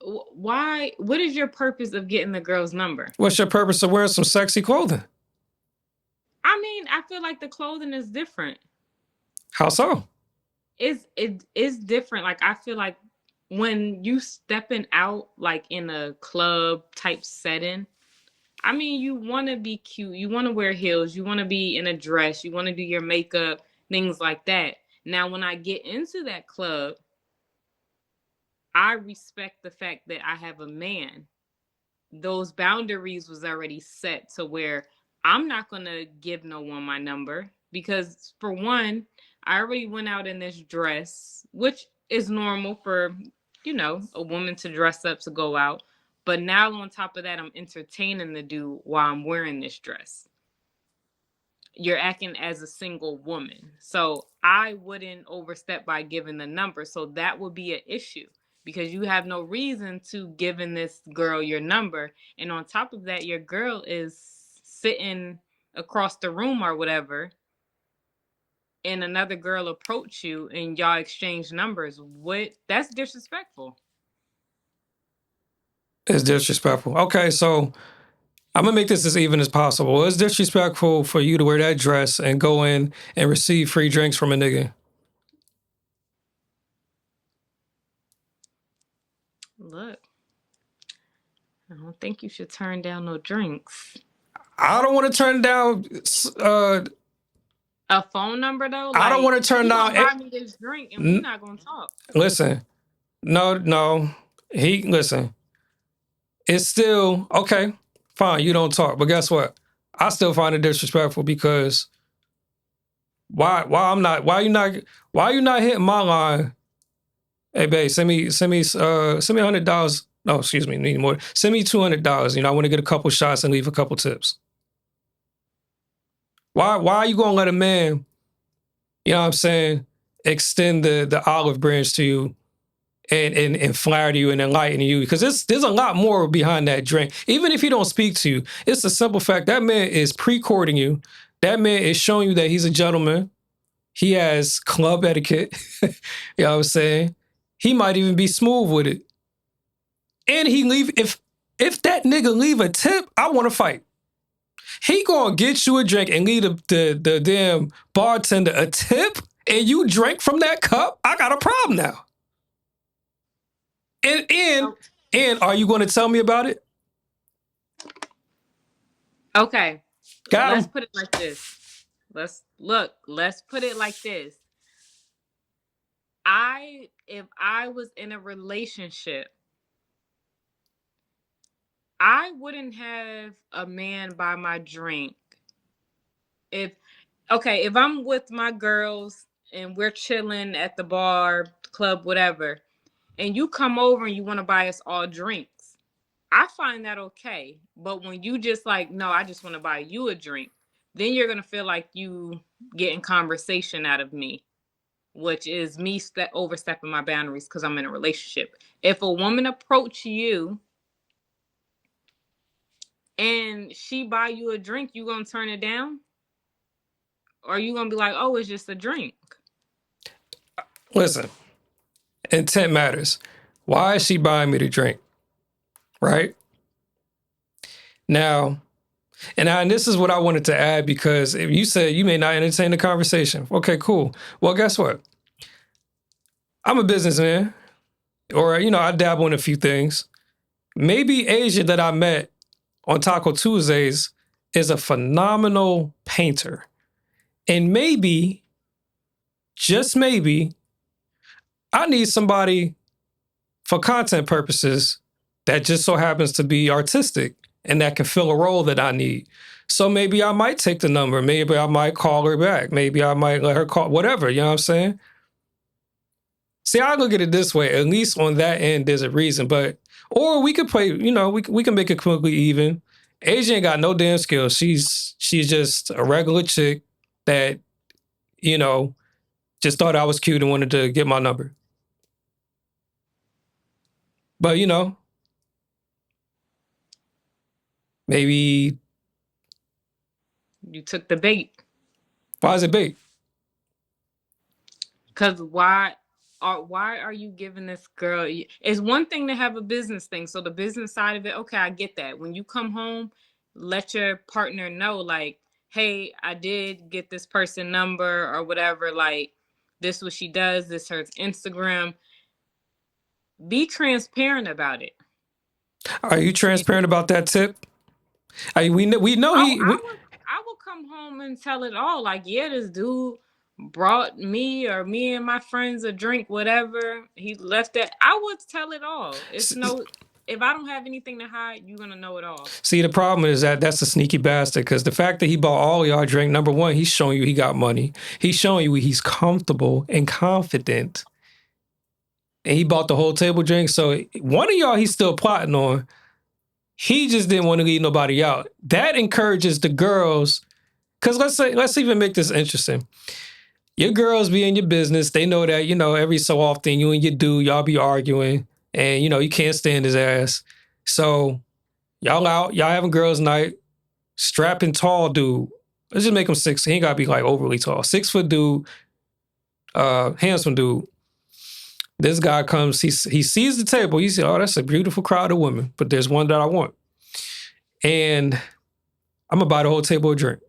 Why? What is your purpose of getting the girl's number? What's your purpose of wearing some sexy clothing? I mean, I feel like the clothing is different. How so? It is different. Like I feel like when you stepping out like in a club type setting, I mean, you want to be cute. You want to wear heels. You want to be in a dress. You want to do your makeup, things like that. Now, when I get into that club, I respect the fact that I have a man. Those boundaries was already set to where I'm not going to give no one my number because for one, I already went out in this dress, which is normal for, a woman to dress up to go out. But now on top of that, I'm entertaining the dude while I'm wearing this dress. You're acting as a single woman. So I wouldn't overstep by giving the number. So that would be an issue because you have no reason to giving this girl your number. And on top of that, your girl is sitting across the room or whatever, and another girl approach you and y'all exchange numbers. What? That's disrespectful. It's disrespectful. Okay, so I'm gonna make this as even as possible. It's disrespectful for you to wear that dress and go in and receive free drinks from a nigga. Look, I don't think you should turn down no drinks. I don't want to turn down. A phone number though, I don't like want to turn you down. gonna buy me this drink and we not gonna talk. Listen, no, no. Listen. It's still okay. Fine, you don't talk, but guess what? I still find it disrespectful because why you not hitting my line? Hey babe, send me $100. No, excuse me, need more. Send me $200. I want to get a couple shots and leave a couple tips. Why are you gonna let a man, you know what I'm saying, extend the olive branch to you and flatter you and enlighten you? Because there's a lot more behind that drink. Even if he don't speak to you, it's the simple fact that man is pre-courting you. That man is showing you that he's a gentleman. He has club etiquette. You know what I'm saying? He might even be smooth with it. And he leave if that nigga leave a tip, I want to fight. He gonna get you a drink and leave the damn bartender a tip, and you drink from that cup. I got a problem now. And Oh, and are you going to tell me about it? okay, Got let's him. put it like this. Let's put it like this. If I was in a relationship, I wouldn't have a man buy my drink. If Okay, if I'm with my girls and we're chilling at the bar, club, whatever, and you come over and you want to buy us all drinks, I find that okay. But when you just like, no, I just want to buy you a drink, then you're gonna feel like you getting conversation out of me, which is me overstepping my boundaries because I'm in a relationship. If a woman approach you and she buy you a drink, you gonna turn it down? Or you gonna be like, oh, it's just a drink? Listen, intent matters. Why is she buying me the drink? Right? Now, and this is what I wanted to add because if you said you may not entertain the conversation. Okay, cool. Well, guess what? I'm a businessman, or, I dabble in a few things. Maybe Asia that I met on Taco Tuesdays is a phenomenal painter. And maybe, just maybe, I need somebody for content purposes that just so happens to be artistic and that can fill a role that I need. So maybe I might take the number. Maybe I might call her back. Maybe I might let her call, whatever, you know what I'm saying? See, I look at it this way. At least on that end, there's a reason. Or we could play, we can make it quickly even. Asia ain't got no damn skills. She's just a regular chick that, you know, just thought I was cute and wanted to get my number. But, maybe, You took the bait. why is it bait? Cause why? why are you giving this girl? It's one thing to have a business thing. So the business side of it, okay, I get that. When you come home, let your partner know, like, hey, I did get this person number or whatever. Like, this what she does. This her Instagram. Be transparent about it. Are you You transparent about that tip? We know Oh, he. We, I would come home and tell it all. Like, yeah, this dude brought me or me and my friends a drink, whatever. He left it. I would tell it all. It's no, if I don't have anything to hide, you're gonna know it all. See, the problem is that that's a sneaky bastard because the fact that he bought all y'all drink, number one, he's showing you he got money. He's showing you he's comfortable and confident. And he bought the whole table drink. So one of y'all he's still plotting on. He just didn't want to leave nobody out. That encourages the girls. Because let's even make this interesting. Your girls be in your business. They know that, every so often you and your dude, y'all be arguing. And, you can't stand his ass. So y'all out, y'all having girls' night. Strapping tall dude. Let's just make him 6. He ain't gotta be like overly tall. 6-foot dude, handsome dude. This guy comes, he sees the table. He said, oh, that's a beautiful crowd of women, but there's one that I want. And I'm gonna buy the whole table a drink.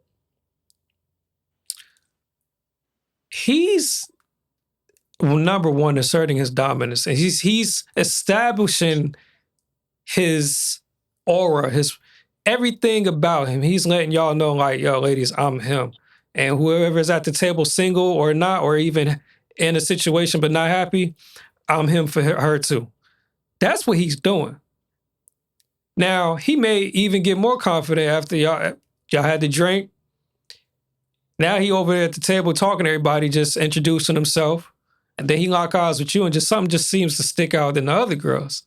He's number one asserting his dominance. And he's establishing his aura, his everything about him. He's letting y'all know, like, yo, ladies, I'm him. And whoever's at the table, single or not, or even in a situation but not happy, I'm him for her too. That's what he's doing. Now, he may even get more confident after y'all had the drink. Now he over there at the table talking to everybody, just introducing himself. And then he lock eyes with you and just something just seems to stick out than the other girls.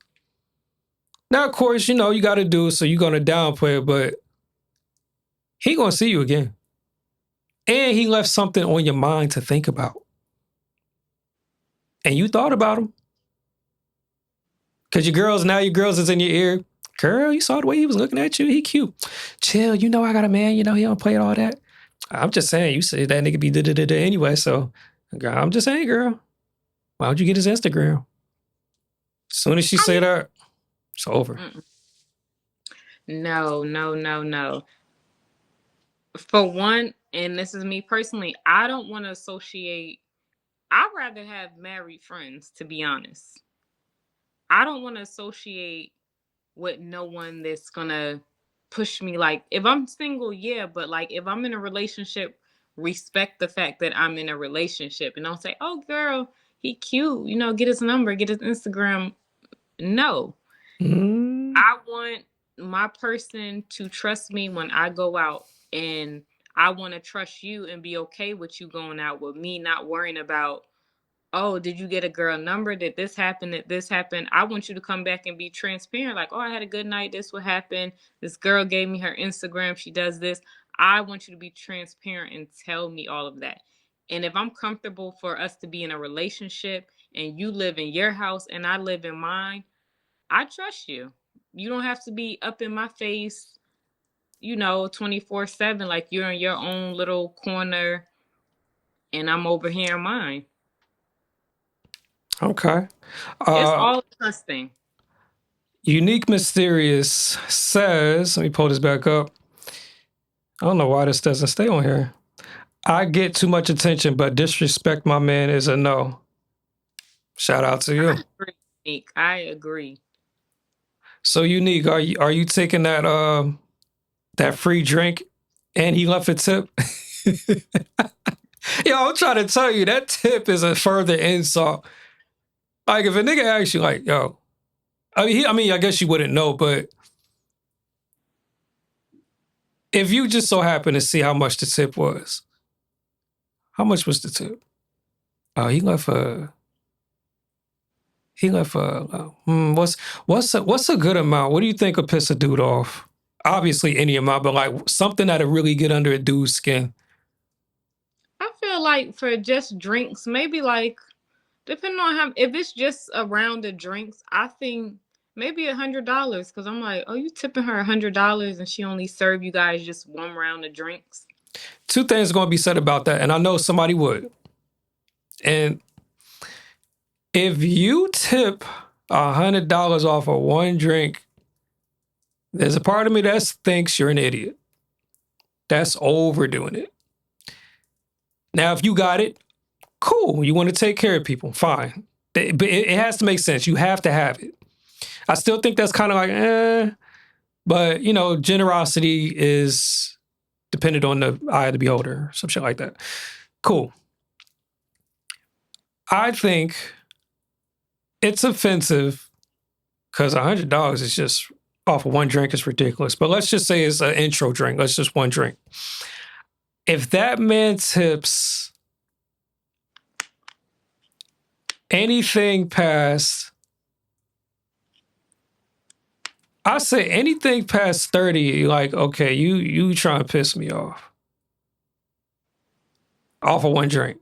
Now, of course, you got to do it, so you're going to downplay it, but he going to see you again. And he left something on your mind to think about. And you thought about him. Because your girls is in your ear. Girl, you saw the way he was looking at you. He cute. Chill, I got a man, he don't play all that. I'm just saying, you said that nigga be da-da-da-da anyway, so girl, I'm just saying, girl. Why don't you get his Instagram? As soon as she say that, it's over. No, no, no, no. For one, and this is me personally, I don't want to associate. I'd rather have married friends, to be honest. I don't want to associate with no one that's gonna push me. Like, if I'm single, yeah, but like if I'm in a relationship, respect the fact that I'm in a relationship and don't say, oh girl, he cute, get his number, get his Instagram. No. I want my person to trust me when I go out, and I want to trust you and be okay with you going out with me, not worrying about, oh, did you get a girl number? Did this happen? Did this happen? I want you to come back and be transparent. Like, oh, I had a good night. This what happened. This girl gave me her Instagram. She does this. I want you to be transparent and tell me all of that. And if I'm comfortable for us to be in a relationship and you live in your house and I live in mine, I trust you. You don't have to be up in my face, 24/7, like you're in your own little corner and I'm over here in mine. Okay. It's all trusting. Unique Mysterious says, let me pull this back up. I don't know why this doesn't stay on here. I get too much attention, but disrespect my man is a no. Shout out to you. I agree, Nick. I agree. So Unique, are you taking that free drink and he left a tip? Yo, I'm trying to tell you, that tip is a further insult. Like, if a nigga asks you, like, yo, I guess you wouldn't know, but if you just so happen to see how much the tip was, how much was the tip? Oh, he left a. What's a good amount? What do you think would piss a dude off? Obviously, any amount, but like something that'll really get under a dude's skin. I feel like for just drinks, maybe like, depending on how, if it's just a round of drinks, I think maybe $100. Cause I'm like, oh, you tipping her $100 and she only served you guys just one round of drinks. Two things are going to be said about that, and I know somebody would. And If you tip $100 off of one drink, there's a part of me that thinks you're an idiot. That's overdoing it. Now, if you got it, cool. You want to take care of people, fine. But it has to make sense. You have to have it. I still think that's kind of like, but generosity is dependent on the eye of the beholder, some shit like that. Cool. I think it's offensive because $100 is just off of one drink is ridiculous. But let's just say it's an intro drink. Let's just one drink. If that man tips anything past, I say anything past 30, like, okay, you trying to piss me off of one drink.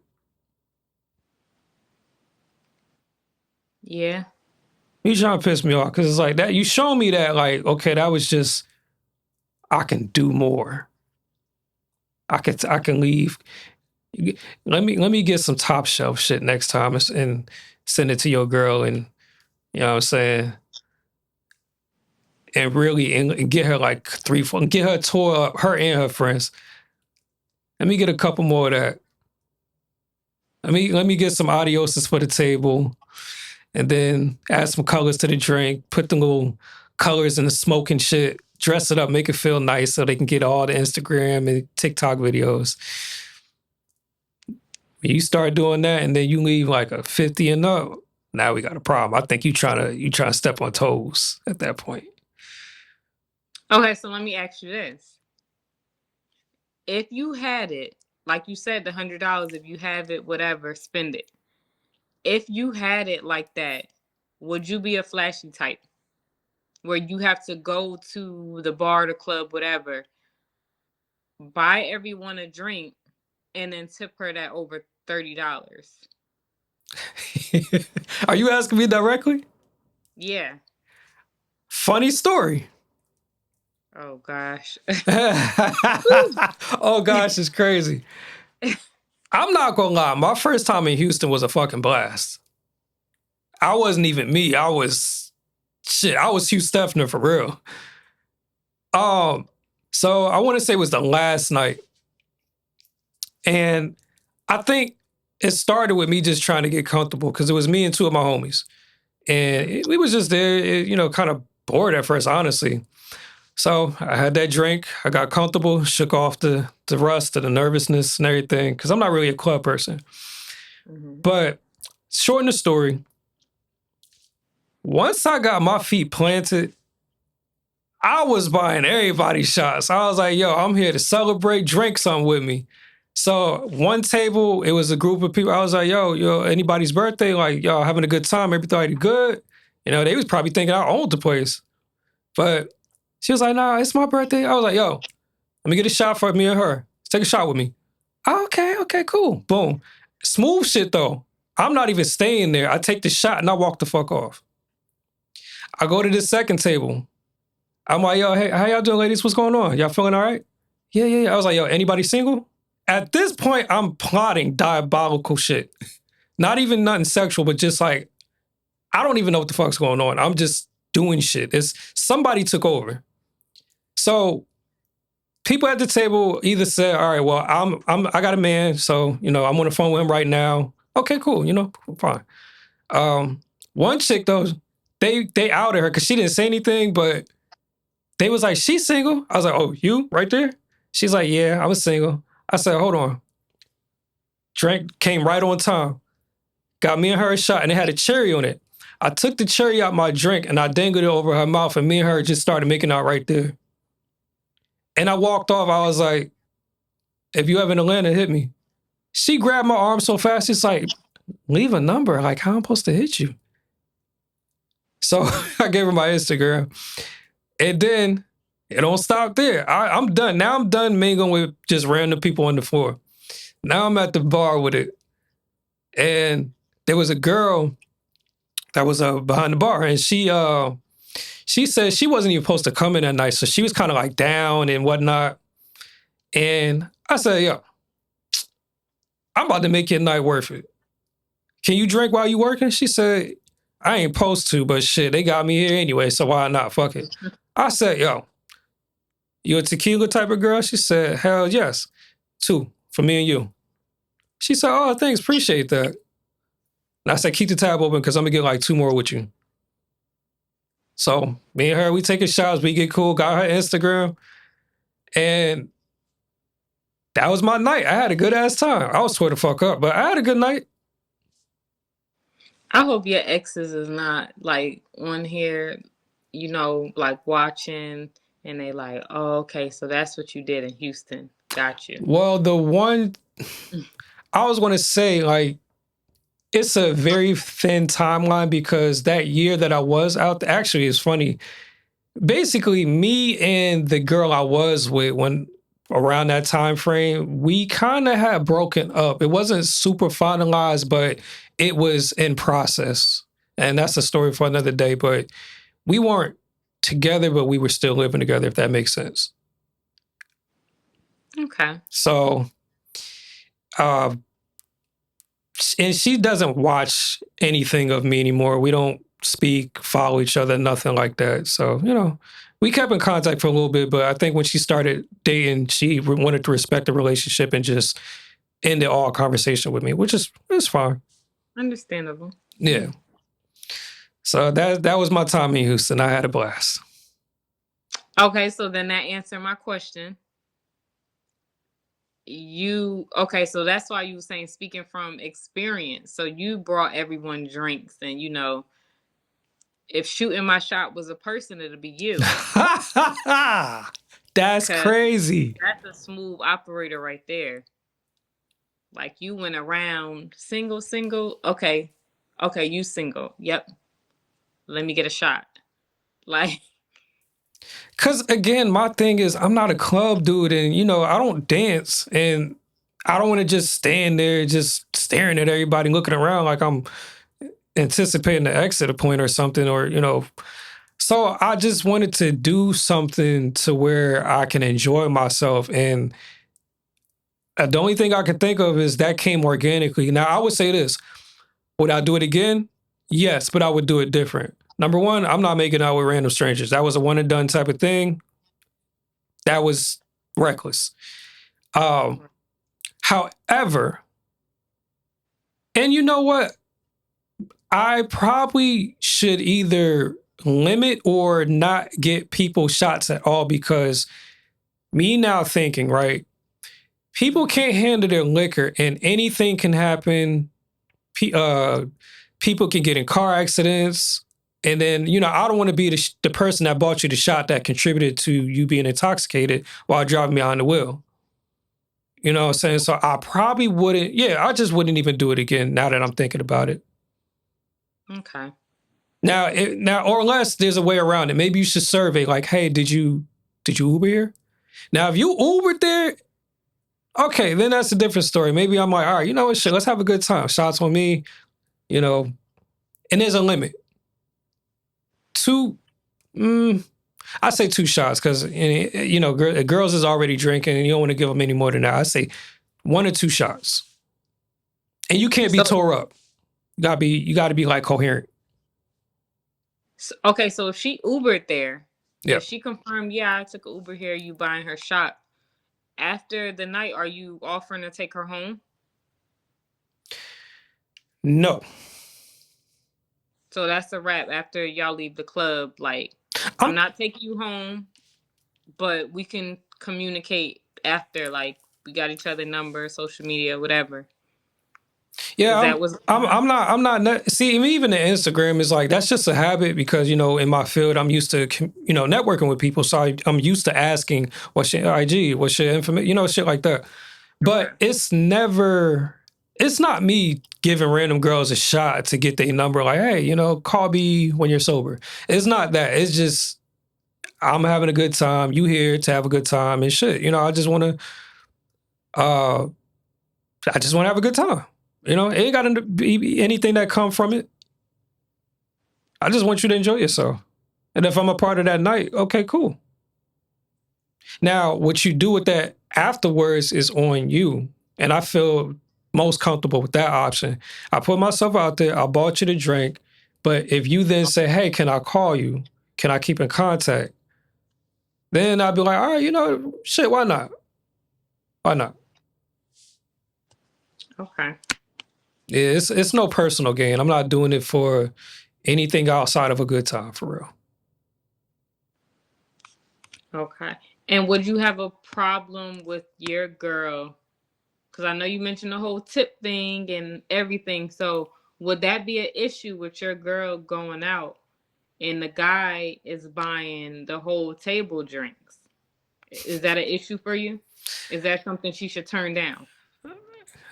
Yeah. You trying to piss me off because it's like that. You show me that, like, okay, that was just, I can do more. I can leave. Let me get some top shelf shit next time and send it to your girl, and you know what I'm saying, and really and get her like 3, 4, get her tour up, her and her friends. Let me get a couple more of that. Let me get some adioses for the table, and then add some colors to the drink. Put the little colors in the smoke and shit. Dress it up, make it feel nice, so they can get all the Instagram and TikTok videos. You start doing that, and then you leave like a 50 and up. Now we got a problem. I think you trying to step on toes at that point. Okay, so let me ask you this: if you had it, like you said, the $100, if you have it, whatever, spend it. If you had it like that, would you be a flashy type where you have to go to the bar, the club, whatever, buy everyone a drink, and then tip her that over $30? Are you asking me directly? Yeah. Funny story. Oh gosh. Oh gosh, it's crazy. I'm not gonna lie. My first time in Houston was a fucking blast. I wasn't even me. I was Hugh Stefner for real. So I want to say it was the last night. And I think it started with me just trying to get comfortable because it was me and two of my homies. And we was just there, kind of bored at first, honestly. So I had that drink. I got comfortable, shook off the rust and the nervousness and everything because I'm not really a club person. Mm-hmm. But shorten the story, once I got my feet planted, I was buying everybody shots. I was like, yo, I'm here to celebrate, drink something with me. So one table, it was a group of people. I was like, yo, anybody's birthday? Like, y'all having a good time? Everybody good? They was probably thinking I owned the place. But she was like, nah, it's my birthday. I was like, yo, let me get a shot for me and her. Take a shot with me. Oh, okay, cool. Boom. Smooth shit, though. I'm not even staying there. I take the shot and I walk the fuck off. I go to this second table. I'm like, yo, hey, how y'all doing, ladies? What's going on? Y'all feeling all right? Yeah. I was like, yo, anybody single? At this point, I'm plotting diabolical shit. Not even nothing sexual, but just like, I don't even know what the fuck's going on. I'm just doing shit. Somebody took over. So people at the table either said, all right, well, I got a man, so, I'm on the phone with him right now. Okay, cool, fine. One chick, though, they outed her because she didn't say anything, but they was like, she's single? I was like, oh, you right there? She's like, yeah, I was single. I said, hold on. Drink came right on time. Got me and her a shot, and it had a cherry on it. I took the cherry out my drink, and I dangled it over her mouth, and me and her just started making out right there. And I walked off. I was like, if you ever in Atlanta, hit me. She grabbed my arm so fast, it's like, leave a number. Like, how am I supposed to hit you? So I gave her my Instagram. And then it don't stop there. I'm done. Now I'm done mingling with just random people on the floor. Now I'm at the bar with it. And there was a girl that was behind the bar. And she said she wasn't even supposed to come in that night. So she was kind of like down and whatnot. And I said, yo, I'm about to make your night worth it. can you drink while you working? She said, I ain't supposed to, but shit, they got me here anyway, so why not? Fuck it. I said, yo, you a tequila type of girl? She said, hell yes. 2 for me and you. She said, oh, thanks, appreciate that. And I said, keep the tab open because I'm gonna get like 2 more with you. So me and her, we taking shots, we get cool, got her Instagram, and that was my night. I had a good ass time. I was tore the fuck up, but I had a good night. I hope your exes is not like on here, like watching and they like, oh, okay, so that's what you did in Houston. Got you. Well, the one I was gonna say, like, it's a very thin timeline because that year that I was out there, actually, it's funny. Basically, me and the girl I was with when around that time frame, we kind of had broken up. It wasn't super finalized, but it was in process. And that's a story for another day. But we weren't together, but we were still living together, if that makes sense. Okay. So, uh, and she doesn't watch anything of me anymore. We don't speak, follow each other, nothing like that. So, we kept in contact for a little bit, but I think when she started dating, she wanted to respect the relationship and just ended all conversation with me, which is fine. Understandable. Yeah. So that was my time in Houston. I had a blast. Okay, so then that answered my question. Okay, so that's why you were saying speaking from experience. So you brought everyone drinks and if shooting my shot was a person, it'll be you. That's crazy. That's a smooth operator right there. Like you went around single. Okay, you single. Yep. Let me get a shot. Like, cause again, my thing is I'm not a club dude, and I don't dance, and I don't want to just stand there just staring at everybody, looking around like I'm anticipating the exit point or something, or. So I just wanted to do something to where I can enjoy myself, and the only thing I could think of is that came organically. Now I would say this: would I do it again? Yes, but I would do it different. Number one, I'm not making out with random strangers. That was a one and done type of thing. That was reckless. However, and you know what? I probably should either limit or not get people shots at all because me now thinking, right? People can't handle their liquor and anything can happen. People can get in car accidents. And then, I don't want to be the person that bought you the shot that contributed to you being intoxicated while driving behind the wheel. You know what I'm saying? So I probably wouldn't, I just wouldn't even do it again now that I'm thinking about it. Okay. Now, or unless there's a way around it. Maybe you should survey like, hey, did you Uber here? Now, if you Ubered there, okay, then that's a different story. Maybe I'm like, all right, you know what, shit, let's have a good time. Shots on me, and there's a limit. 2, I say 2 shots because, girls is already drinking and you don't want to give them any more than that. I say 1 or 2 shots. And you can't be tore up. You gotta be like coherent. Okay, so if she Ubered there, yeah, if she confirmed, yeah, I took an Uber here, you buying her shot. After the night, are you offering to take her home? No. So that's a wrap after y'all leave the club. Like, I'm not taking you home, but we can communicate after. Like, we got each other number, social media, whatever. Yeah, I'm not. See, even the Instagram is like that's just a habit because in my field I'm used to networking with people, so I'm used to asking what's your IG, what's your information, shit like that. But it's not me giving random girls a shot to get their number. Like, hey, call me when you're sober. It's not that. It's just I'm having a good time. You here to have a good time and shit. I just want to have a good time. It ain't got to be anything that come from it. I just want you to enjoy yourself. And if I'm a part of that night, okay, cool. Now, what you do with that afterwards is on you. And I feel most comfortable with that option. I put myself out there. I bought you the drink, but if you then say, "Hey, can I call you? Can I keep in contact?" Then I'd be like, "All right, shit, why not? Why not?" Okay. Yeah, it's no personal gain. I'm not doing it for anything outside of a good time, for real. Okay. And would you have a problem with your girl? Because I know you mentioned the whole tip thing and everything. So would that be an issue with your girl going out and the guy is buying the whole table drinks? Is that an issue for you? Is that something she should turn down?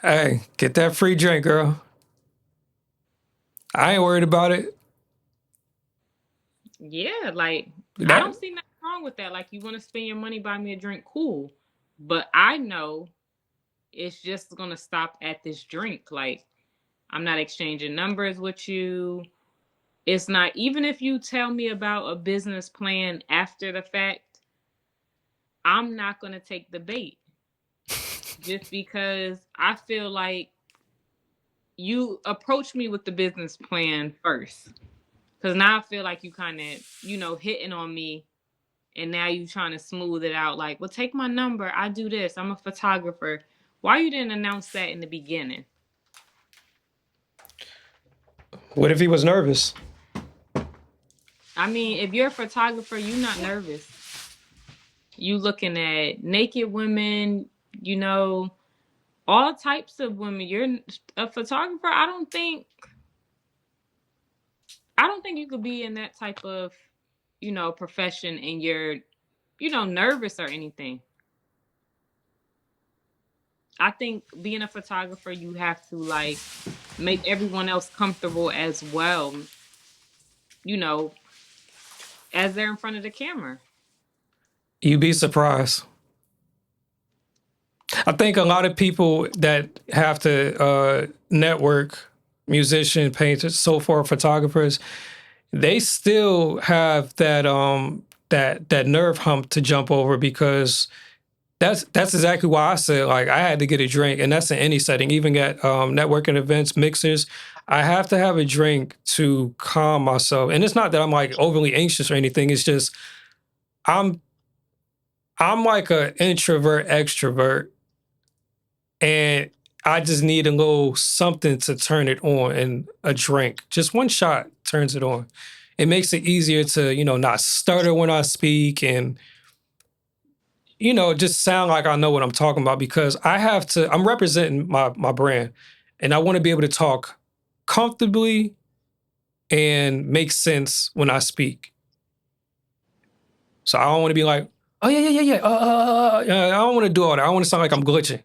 Hey, get that free drink, girl. I ain't worried about it. Yeah, like I That don't see nothing wrong with that. Like you want to spend your money, buy me a drink, cool. But I know it's just gonna stop at this drink. Like I'm not exchanging numbers with you. It's not, even if you tell me about a business plan after the fact, I'm not gonna take the bait just because I feel like you approach me with the business plan first. Cause now I feel like you kind of, hitting on me and now you trying to smooth it out like, well, take my number. I do this. I'm a photographer. Why you didn't announce that in the beginning? what if he was nervous? I mean, if you're a photographer, you're not nervous. You looking at naked women, you know, all types of women. You're a photographer. I don't think you could be in that type of, profession and you're, nervous or anything. I think being a photographer, you have to like make everyone else comfortable as well, you know, as they're in front of the camera. You'd be surprised. I think a lot of people that have to network, musician, painters, so forth, photographers, they still have that nerve hump to jump over because that's exactly why I said like I had to get a drink, and that's in any setting, even at networking events, mixers. I have to have a drink to calm myself, and it's not that I'm like overly anxious or anything. It's just I'm I'm like an introvert extrovert, and I just need a little something to turn it on, and a drink, just one shot turns it on. It makes it easier to not stutter when I speak, and just sound like I know what I'm talking about because I'm representing my brand, and I want to be able to talk comfortably and make sense when I speak. So I don't want to be like, oh yeah, yeah, yeah, yeah. I don't want to do all that. I don't want to sound like I'm glitching.